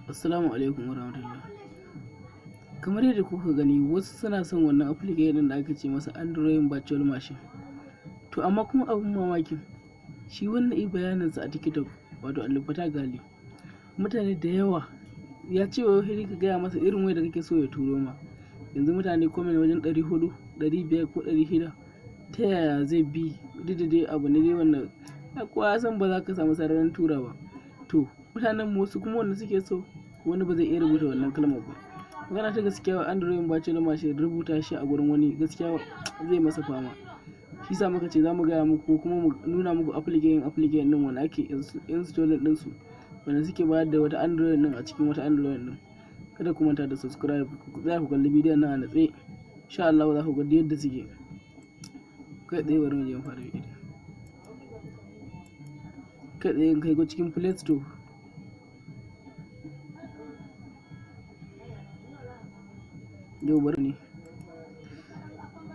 Assalamu alaikum warahmatullah. Kamar yadda kuka gani, wasu suna son wannan application da aka ce masa Android virtual machine. To amma kuma abin mamakin shi wannan bayaninsa a TikTok, wato alifata gali, mutane da yawa ya ce wa wai ka gaya masa irin wai da kake so ya turo ma. Yanzu mutane comment wajen 400, 500 ko 600, ta yaya zai bi? Duk da dai abu ne dai wanda kowa ya san ba za ka samu sararin tura ba. To mutanen wasu kuma wanda suke so, wani ba zai iya rubuta wannan kalmar ba. Magana ta gaskiya, Android virtual machine rubuta shi a gurin wani gaskiya zai masa fama. Shi sa muka ce za mu gaya muku kuma mu nuna muku application din wanda ake installing din su, wanda suke bayar da wata Android din a cikin wata Android din. Kada ku manta da subscribe, za ku kalli bidiyon nan a natse. Insha Allah za ku ga yadda suke. Kai tsaye bari mu je mu fara bidiyo. Kai tsaye kai go cikin Play Store. Yau bari ne.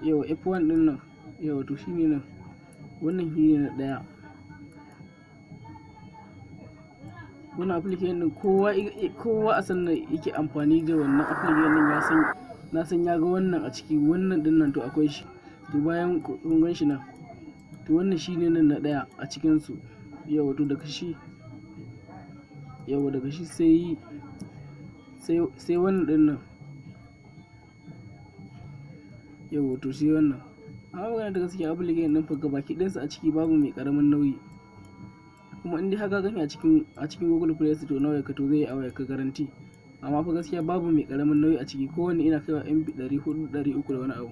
Yau F1 din nan. Yau to shine nan. Wannan shi ne na daya. Wannan application din kowa a sannan yake amfani da wannan application din na san ya ga wannan a ciki, wannan din nan to akwai shi. To bayan kun gan shi nan, to wannan shine nan na daya a cikin su. Yau to daga shi sai wannan din nan. Yau to shi wannan. Amma magana da gaskiya application din fa gabaki ɗinsa a ciki babu mai karamin nauyi. Kuma in dai haka gani a cikin Google Play Store na wayarka to zai yi a wayarka garanti. Amma fa gaskiya babu mai karamin nauyi a ciki, kowanne ina kaiwa MB 400 300 da wani abu.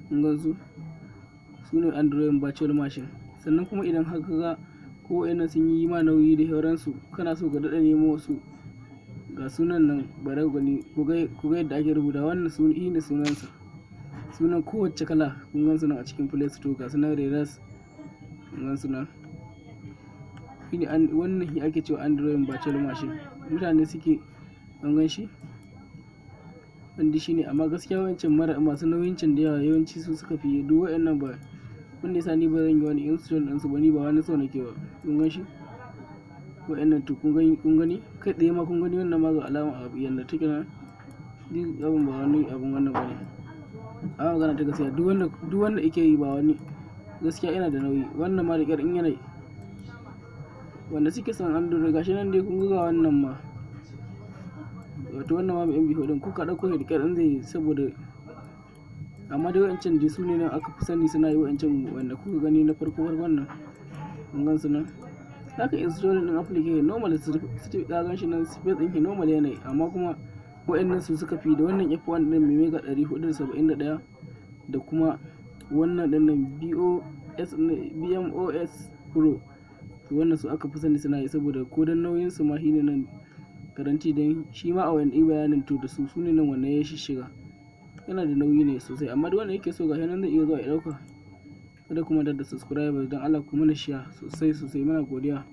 Kun gan su ne Android virtual machine. Sannan kuma idan haka ga ko ina sun yi ma nauyi da sauransu, kana so ka dada nemo su, ga sunan nan bare gani ku ga yadda ake rubuta wannan sunansa. Sunan kowace kala kun gan su nan a cikin Play Store, ga sunan Reras, kun gan su nan. Wannan shi ake cewa Android virtual machine. Mutane suke an gan shi wanda shi ne, amma gaskiya wancan masu nauyin can da yawa yawanci su suka fi. Duk waɗannan ba wanda ya sa ni ba zan yi wani install ɗinsu ba, ni ba wani so nake ba. Kun gan shi waɗannan to kun gani kai tsaye ma kun gani wannan ma ga alama a yanda take nan. Duk abin ba wani abin wannan ba ne. Amma magana ta gaskiya duk wanda yake yi ba wani gaskiya yana da nauyi. Wannan ma da ƙyar in yana wanda suke son Android gashi nan dai kun ga wannan ma, wato wannan ma mai MB4 din kuka dauko shi da ƙyar in zai, saboda amma dai wancan dai su ne nan aka fi sani suna yi wancan wanda kuka gani na farko nan. Kun gan su nan. Haka install din application normal su ka gan shi nan, space din shi normal yanayi, amma kuma wa'annan su suka fi da wannan F1 din mai mega 471 da kuma wannan din nan BMOS Pro. Wannan su aka fi sani suna yi saboda ko dan nauyin su ma shine nan garanti, dan shi ma a wani bayanin to da su ne nan wannan ya shiga. Yana da nauyi ne sosai, amma duk wanda yake so gashi nan zai iya zuwa ya dauka. Kada kuma da subscribe dan Allah ku mana share sosai muna godiya.